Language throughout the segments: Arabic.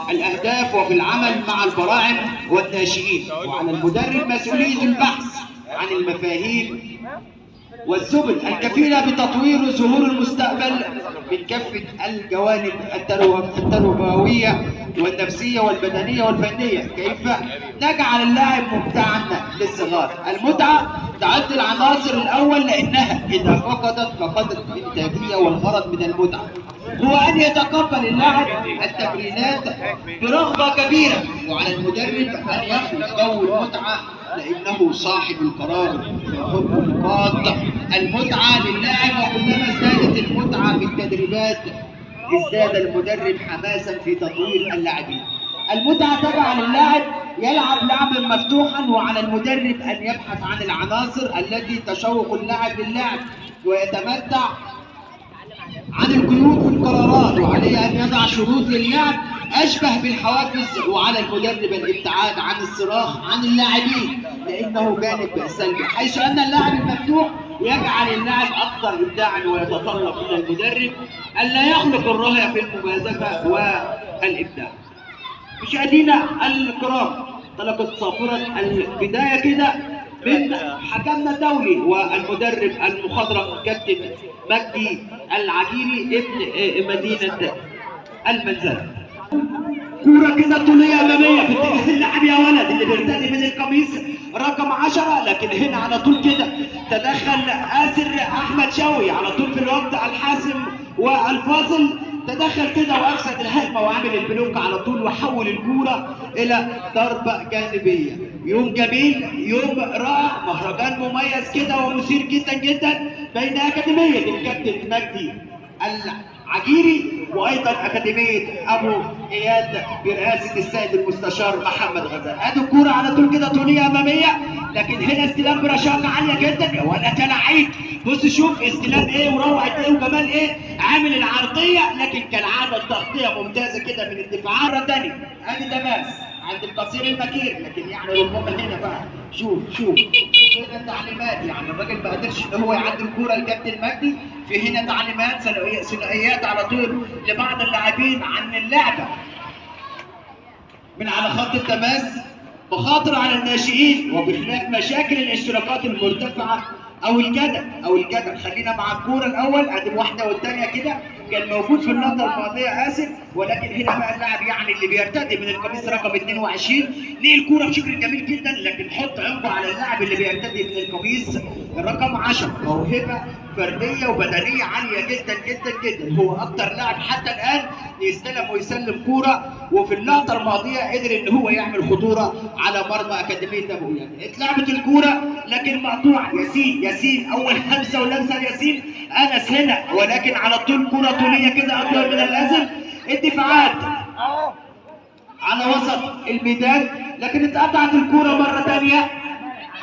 والاهداف وفي العمل مع البراعم والناشئين، وعلى المدرب مسؤوليه البحث عن المفاهيم والسبل الكفيله بتطوير وظهور المستقبل من كافه الجوانب التربويه والنفسيه والبدنيه والفنيه. كيف نجعل اللاعب ممتعا للصغار؟ المتعه تعد العناصر الاول، لانها اذا فقدت الانتاجيه، والغرض من المتعه هو ان يتقبل اللاعب التمرينات برغبه كبيره، وعلى المدرب ان يخلق جو المتعه لانه صاحب القرار في حب نقاط المتعه للاعب. وكلما ازدادت المتعه في التدريبات ازداد المدرب حماسا في تطوير اللاعبين. المتعه تجعل اللاعب يلعب لعبا مفتوحا، وعلى المدرب ان يبحث عن العناصر التي تشوق اللاعب للعب ويتمتع عن القيود في القرارات، وعليه ان يضع شروط للعب اشبه بالحوافز، وعلى المدرب الابتعاد عن الصراخ عن اللاعبين لانه جانب سلبي، حيث ان اللاعب المفتوح يجعل اللاعب اكثر ابداعا، ويتطلب من المدرب الا يخلق الرهية في المجازفه والابداع. مشاهدينا الكرام، طلقت صافره البدايه كده من حكمنا الدولي والمدرب المخضرم كابتن مجدي العجيري ابن مدينه المنزله. كوره كده طوليه اماميه في اتجاه اللاعب يا ولد اللي بيرتدي من القميص رقم 10، لكن هنا على طول كده تدخل آسر احمد شوقي على طول في الوقت الحاسم والفاصل، تدخل كده وافسد الهجمه وعمل البلوك على طول وحول الكوره الى ضربه جانبيه. يوم جميل، يوم رائع، مهرجان مميز كده ومثير جدا جدا بين اكاديميه الكابتن مجدي العجيري وايضا اكاديميه ابو اياد برئاسه السيد المستشار محمد غزال. ادي الكوره على طول كده طوليه اماميه، لكن هنا استلام برشاقه عاليه جدا يا ولد يا لعيب. بص شوف استلام ايه وروعه ايه وجمال ايه، عامل العرضيه، لكن كالعاده التغطيه ممتازه كده من الدفاع. مره ثانيه ادي تماس عند القصير المكير، لكن يعني ربما هنا بقى شوف هنا التعليمات، يعني الراجل ما قدرش ان هو يعدي الكوره الكابتن مجدي، في هنا تعليمات ثنائيات على طول لبعض اللاعبين عن اللعبه من على خط التماس، مخاطر على الناشئين، وبخلاف مشاكل الاشتراكات المرتفعه او الجدل. خلينا مع الكوره الاول، ادي واحده والثانيه كده كان موجود في اللقطه الماضيه اسف، ولكن هنا بقى اللاعب يعني اللي بيرتدي من القميص رقم 22 ليه الكوره بشكل جميل جدا، لكن حط عينكم على اللاعب اللي بيرتدي من القميص رقم 10. موهبه فرديه وبدنيه عاليه جدا جدا جدا، هو اكتر لاعب حتى الان يستلم ويسلم كوره، وفي اللقطه الماضيه قدر ان هو يعمل خطوره على مرمى اكاديميه ابو اياد. اتلعبت الكوره لكن مقطوعه، ياسين اول همسه ولمسه ياسين انس هنا، ولكن على طول كوره طوليه كده اطول من اللازم. الدفاعات على وسط الميدان، لكن اتقطعت الكوره مره ثانيه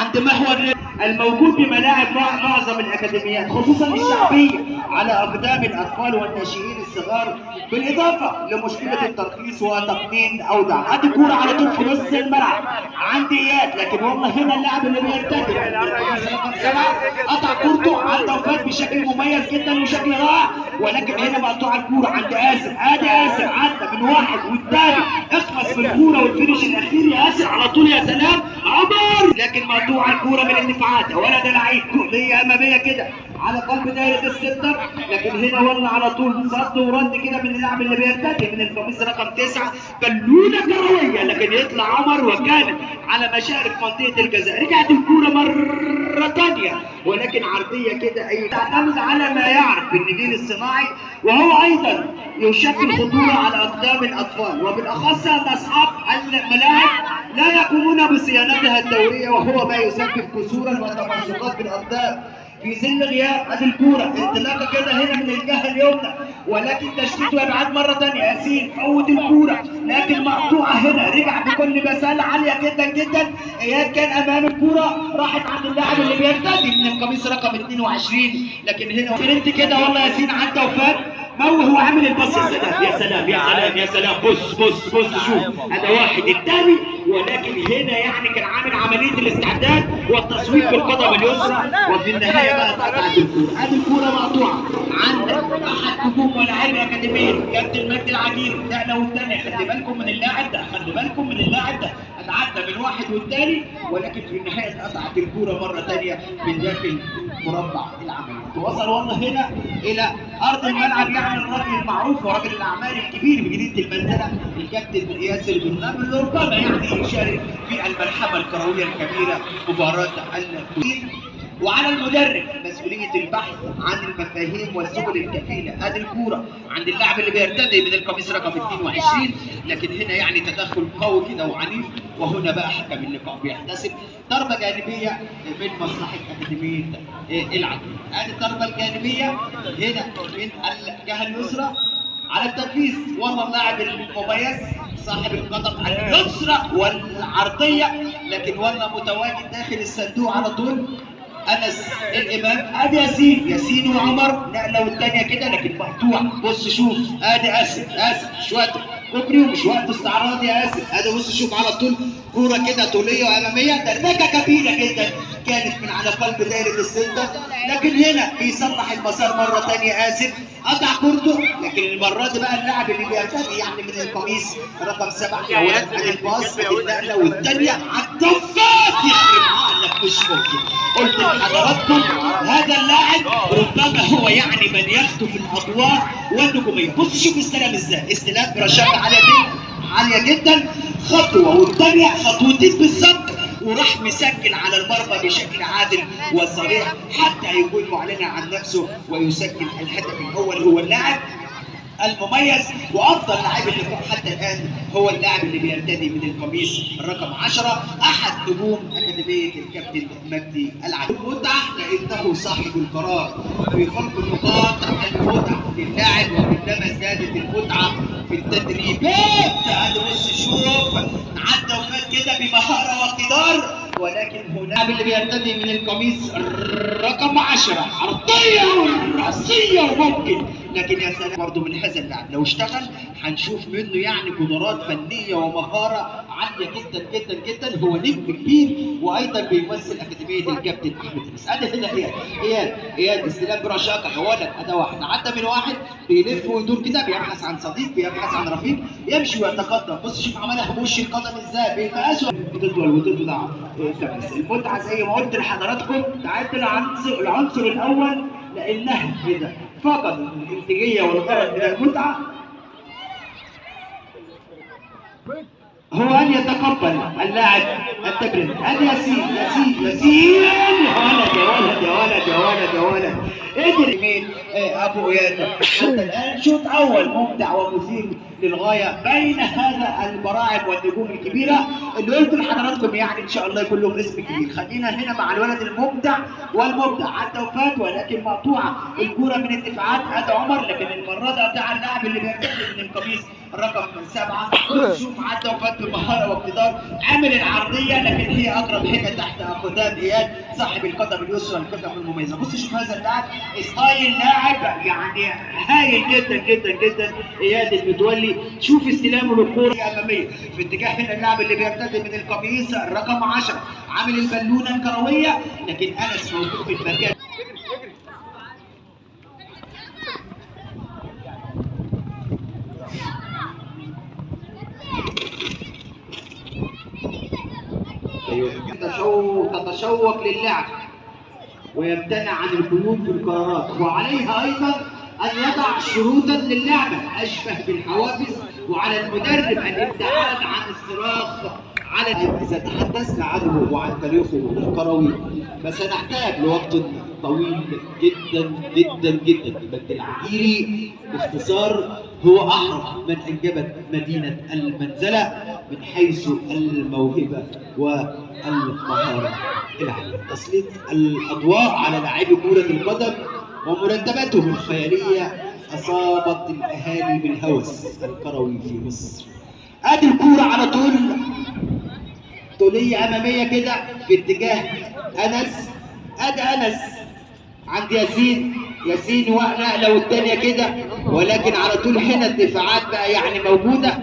عند محور الموجود بملاعب معظم الاكاديميات خصوصا الشعبيه على اقدام الاطفال والناشئين الصغار، بالاضافه لمشكله الترخيص وتقنين اوضاع. ادي كوره على طول في نص الملعب عند اياد، لكن والله هنا اللاعب اللي بيرتدي رقم 7 قطع كورته عند وفات بشكل مميز جدا وشكل رائع، ولكن هنا مقطوعه الكوره عند آسر. ادي آسر عدى من واحد والثاني، اخلص بالكوره والفينش الاخير يا آسر على طول، يا سلام عمر، لكن مقطوعه الكوره من الدفاعات يا ولد لعيب. كوريه اماميه كده على قلب دايره السنتر، لكن هنا والله على طول صد ورد كده من اللاعب اللي بيرتدي من القميص رقم 9 بالونه كرويه، لكن يطلع عمر وكانت على مشارف منطقه الجزاء. رجعت الكوره مره ثانيه ولكن عرضيه كده اي تعتمد على ما يعرف بالنجيل الصناعي، وهو ايضا يشكل خطوره على اقدام الاطفال، وبالاخص ان اصحاب الملاعب لا يقومون بصيانتها الدوريه، وهو ما يسبب كسورا وتمزقات بالاقدام في ظل غياب. ادي الكوره انطلاقه كده هنا من الجهه اليمنى، ولكن تشتيت وابعاد مره ثانيه. ياسين فوت الكوره لكن مقطوعه هنا، رجع بكل بساله عاليه جدا جدا. اياد كان امام الكوره، راحت عند اللاعب اللي بيرتدي من القميص رقم 22، لكن هنا فرنت كده والله ياسين عدى وفات هو عامل الباص. يا سلام يا سلام يا سلام يا سلام. بص بص بص شوف، هذا واحد الثاني، ولكن هنا يعني كان عامل عمليه الاستعداد والتصويب بالقدم اليسرى، وفي النهايه بقى اتقطعت الكوره. هذه الكوره مقطوعه عندك احد نجوم ولاعبي اكاديميه كابتن مجدي العجير. نقله والثانيه، خلي بالكم من اللاعب ده، خلي بالكم من اللاعب ده، اتعدى من واحد والثاني، ولكن في النهايه اتقطعت الكوره مره ثانيه من داخل مربع العمل. توصل والله هنا الى ارض الملعب، يعني الراجل المعروف وراجل الاعمال الكبير بجريده المنزله الكابتن ياسر برنامج، اللي ربما يعني يشارك في الملحمه الكرويه الكبيره مباراه الكويت. وعلى المدرب مسؤوليه البحث عن المفاهيم والسبل الكفيله. هذه الكوره عند اللاعب اللي بيرتدي من القميص رقم 22، لكن هنا يعني تدخل قوي كده وعنيف، وهنا بقى حكم اللقاء بيحتسب ضربه جانبيه من مصلحه اكاديميه العجل. هذه الضربه الجانبيه هنا من الجهه اليسرى على التنفيذ. والله اللاعب المميز صاحب القدم اليسرى والعرضيه، لكن والله متواجد داخل الصندوق على طول انس الامام. ادي ياسين وعمر، نقله والثانيه كده لكن مقطوع. بص شوف، ادي اسف مش وقت كوبري ومش وقت استعراض يا اسف. ادي بص شوف على طول كوره كده طوليه واماميه، دربكه كبيره جدا كانت من على قلب دايره السنتر، لكن هنا بيصلح المسار مره ثانيه. اسف قطع كورته، لكن المره دي بقى اللاعب اللي بيرتدي يعني من القميص رقم 7 يا ولاد، ادي الباص، ادي النقله والثانيه على الدفات. يخرب عقلك مش ممكن. قلت لحضراتكم هذا اللاعب ربما هو يعني من يخطف الاضواء والنجوميه. بص شوف استلم ازاي، استلام برشاقه عاليه جدا، خطوه والثانيه خطوتين بالظبط، وراح مسجل على المرمى بشكل عادل وصريح حتى يكون معلنا عن نفسه ويسجل الهدف الاول. هو اللاعب المميز وافضل لاعب اللقاء حتى الان هو اللاعب اللي بيرتدي من القميص الرقم 10، احد نجوم اكاديميه الكابتن مجدي العجير. المتعه لانه صاحب القرار في خلق النقاط. المتعه للاعب، وكلما ازدادت المتعه في التدريبات. هذا بص شوف، عدى وفات كده بمهاره واقتدار، ولكن هنا اللي بيرتدي من القميص رقم 10 عرضيه وراسيه وممكن، لكن يا سلام برضه من هذا اللاعب لو اشتغل هنشوف منه يعني قدرات فنيه ومهاره عاليه جدا جدا جدا. هو نجم كبير وايضا بيمثل اكاديميه الكابتن احمد انس. ادي هنا اياد استلام برشاقه يا ولد، ادي واحد عدى من واحد بيلف ويدور كده، بيبحث عن صديق، بيبحث عن رفيق، يمشي ويتقدم. بص شوف عملها بوش القدم ازاي بالمقاس وتطلع المتعه زي ما قلت لحضراتكم. تعدل العنصر الاول لانها كده فقد الانتاجيه والغرض من المتعه هو ان يتقبل اللاعب التمرير. هذا ياسين يا ولد قدر مين ابو اياد حتى الان. شوط اول ممتع ومثير للغايه بين هذا البراعم والنجوم الكبيره اللي قلت لحضراتكم يعني ان شاء الله يكون لهم اسم كبير. خلينا هنا مع الولد المبدع عدى وفات، ولكن مقطوعه الكوره من الدفاعات. هذا عمر، لكن المره دي قطع اللاعب اللي بيرتدي من القميص رقم 7. شوف عدى وفات بمهاره واقتدار، عمل العرضيه لكن هي اقرب حاجه تحت اقدام اياد صاحب القدم اليسرى القدم المميزه. بص شوف هذا اللاعب ستايل لاعب يعني هايل جدا جدا جدا اياد المتولي. شوف استلامه للكوره الاماميه في اتجاه هنا اللاعب اللي بيرتدي من القميص رقم 10 عامل البالونه الكرويه، لكن انس موجود في المكان. تتشوق للعب ويمتنع عن الخروج في القرارات، وعليها ايضا ان يضع شروطا للعبه اشبه بالحوافز، وعلى المدرب الابتعاد عن الصراخ على اذا تحدثنا عنه وعن تاريخه الكروي فسنحتاج لوقت طويل جدا جدا جدا. مجدي العجيري باختصار هو احرف من انجبت مدينه المنزله من حيث الموهبه والمهاره العاليه. تسليط الاضواء على لاعبي كره القدم ومرتباتهم الخياليه اصابت الاهالي بالهوس الكروي في مصر. ادي الكوره على طول طوليه اماميه كده في اتجاه انس. ادي انس عند ياسين ونقله والثانيه كده ولكن على طول هنا الدفاعات بقى يعني موجوده،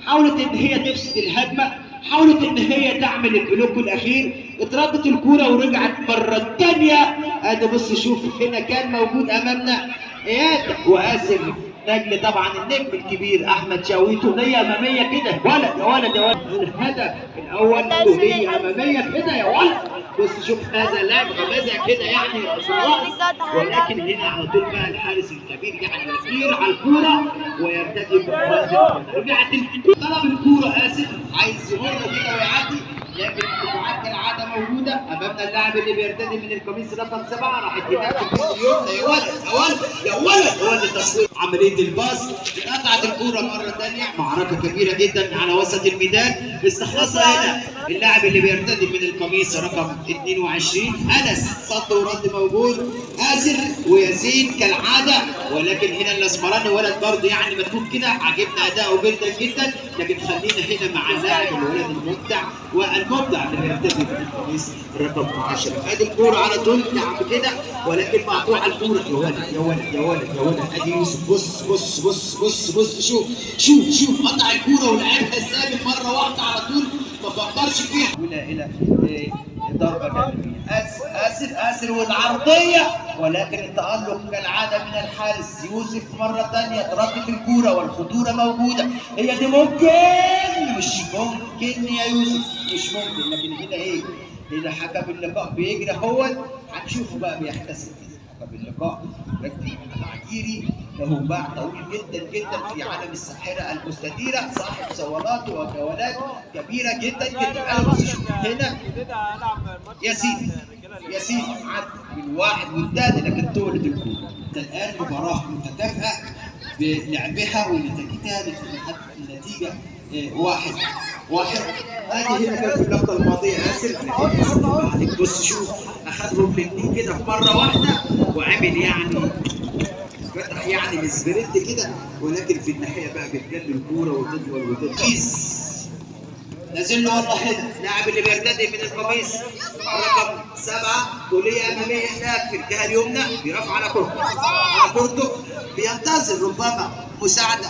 حاولت ان هي تفسد الهجمه، حاولت ان هي تعمل البلوك الاخير، اتردت الكوره ورجعت مره ثانيه. ادي بص شوف هنا كان موجود امامنا اياد واسر نجم، طبعا النجم الكبير احمد شاويتو، نيه اماميه كده ولد يا ولد يا ولد، الهدف الاول نيه اماميه كده يا ولد. بص شوف هذا اللاعب غمزها كده يعني بالراس، ولكن هنا على طول بقى الحارس الكبير يعني يسير على الكوره ويرتدي بالراس. رجعت طلب الكوره اسف، عايز يمر كده ويعدي، لكن الدفاعات كالعاده موجوده امامنا. اللاعب اللي بيرتدي من القميص رقم 7 راح يتنافس في اليمنى يا ولد يا ولد يا ولد يا ولد. تصوير عمليه الباص، قطعت الكوره مره ثانيه، معركه كبيره جدا على وسط الميدان، استخلصها هنا اللاعب اللي بيرتدي من القميص رقم 22 انس، صد ورد موجود، اسر وياسين كالعاده، ولكن هنا الاسمراني ولد برضه يعني مكتوب كده، عجبنا اداؤه جدا جدا، لكن خلينا هنا مع اللاعب الولد المبدع والمبدع اللي بيرتدي من القميص رقم 10. ادي الكوره على طول لعب كده، ولكن مقطوعه الكوره يا ولد يا ولد يا ولد يا ولد. ادي يوسف بص بص بص بص بص شوف شوف شوف قطع الكوره ولعبها الثابت مره واحده على طول، ما فكرش فيها الى ضربه جانبيه. اسر والعرضيه، ولكن التالق كالعاده من الحارس يوسف مره ثانيه، تردد الكوره والخطوره موجوده، هي دي ممكن مش ممكن يا يوسف مش ممكن، لكن هنا ايه؟ هنا حكم اللقاء بيجري اهوت، هنشوفه بقى بيحتسب. حكم اللقاء مجدي العجيري له باع طويل جدا جدا في عالم الساحره المستديره، صاحب صولات وجولات كبيره جدا جدا. انا بص شوف هنا ياسين عد من واحد والثاني، لكن تولد الكوره. الان مباراه متكافئه بلعبها ونتيجتها لحد النتيجه 1-1. ادي هنا كانت في اللقطه الماضيه اسر، عليك بص شوف اخذهم الاثنين كده في مره واحده وعمل يعني فتح يعني السبرنت كده، ولكن في الناحيه بقى بتجلي الكوره وتطول وتركيز. نازل له والله هنا اللاعب اللي بيرتدي من القميص رقم 7، طوليه اماميه هناك في الجهه اليمنى، بيرفع على كورته بينتظر ربما مساعده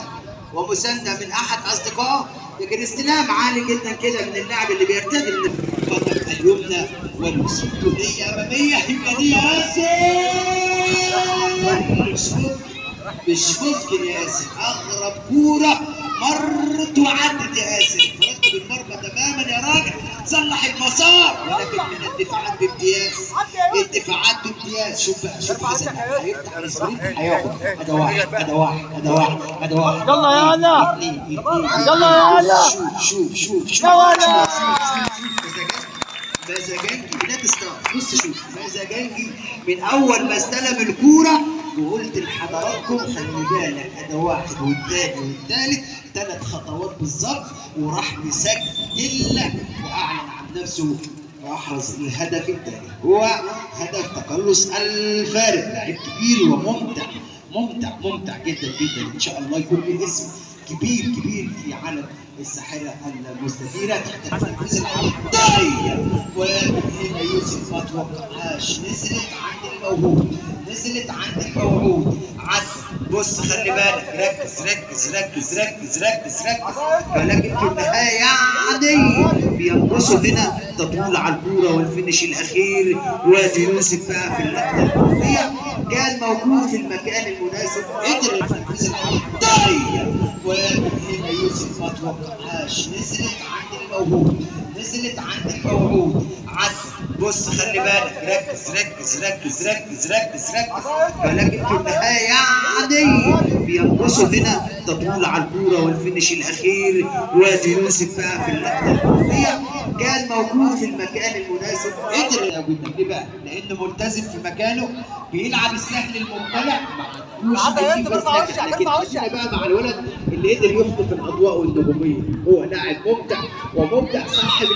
ومسانده من احد اصدقائه، لكن استلام عالي جدا كده من اللاعب اللي بيرتدي من القدم اليمنى واليسرى. طوليه اماميه هي دي ياسر، مش ممكن يا ياسر، اغرب كوره مرت وعدت يا ياسر، فرقت بالمرمى تماما يا راجل، صلح المسار، ولكن من الدفاعات بامتياز، الدفاعات بامتياز. شوف بقى شوف هيفتح السبرنت هياخد، هذا واحد يلا يا هلا يلا يا هلا شوف يا هلا مازاجنجي بلاك ستار. بص شوف مازاجنجي من اول ما استلم الكوره وقلت لحضراتكم خلي بالك، هذا واحد والثاني والثالث 3 خطوات بالظبط، وراح مسجل واعلن عن نفسه واحرز الهدف الثاني، هو هدف تقلص الفارق. لاعب كبير وممتع ممتع جدا جدا، ان شاء الله يكون له اسم كبير في عالم الساحره المستديره تحت تنفيذ العرضيه. ولكن هنا يوسف ما توقعهاش، نزلت عند الموعود عد. بص خلي بالك، ركز، ولكن في النهايه يعني بينقصوا هنا تطول على الكوره والفينش الاخير. وادي يوسف بقى في اللقطه الاخيره كان موجود في المكان المناسب، قدر ينفذ العرضيه. ولكن هنا يوسف ما توقعهاش، نزلت عند الموعود عد. بص خلي بالك، ركز، ولكن في النهايه يعني بينقصوا هنا تطول على الكوره والفينش الاخير. وادي يوسف بقى في اللقطه الاخيره كان موجود في المكان المناسب، قدر يوجد ليه بقى؟ لانه ملتزم في مكانه، بيلعب السهل الممتنع، لكن خلينا بقى مع الولد اللي قدر يخطف الاضواء والنجوميه، هو لاعب ممتع صاحب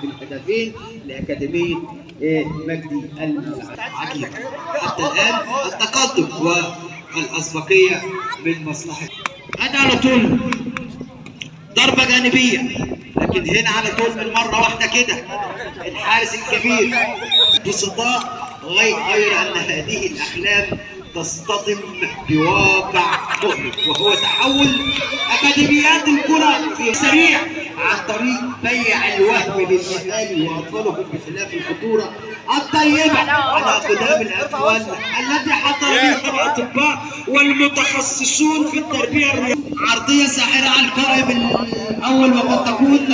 الهدفين لاكاديميه مجدي العجيري. حتى الان التقدم والاسبقيه من مصلحه. انا على طول ضربه جانبيه، لكن هنا على طول من مره واحده كده الحارس الكبير بصداء غير ان هذه الاحلام تصطدم بواقع مؤلم، وهو تحول أكاديميات الكرة في سريع عن طريق بيع الوهم للأهالي وأطفالهم بخلاف الخطورة الطيبة على أقدام الأطفال التي حضر بها الأطباء والمتخصصون في التربية الرياضية. عرضية ساحرة على القائم الأول وقد تكون،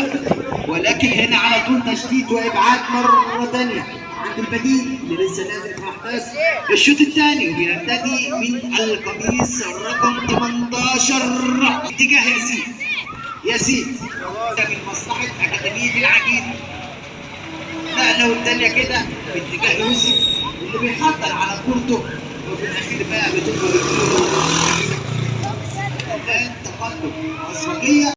ولكن هنا على طول تشتيت وإبعاد مرة ثانية عند البديل اللي لسه نازل في أحداث الشوط الثاني، وبيرتدي من القميص رقم 18 اتجاه ياسين ده من مصلحة أكاديمية العجيب. نقلة والتانية كده باتجاه يوسف اللي بيحضر على كورته، وفي الأخير بقى بتبقى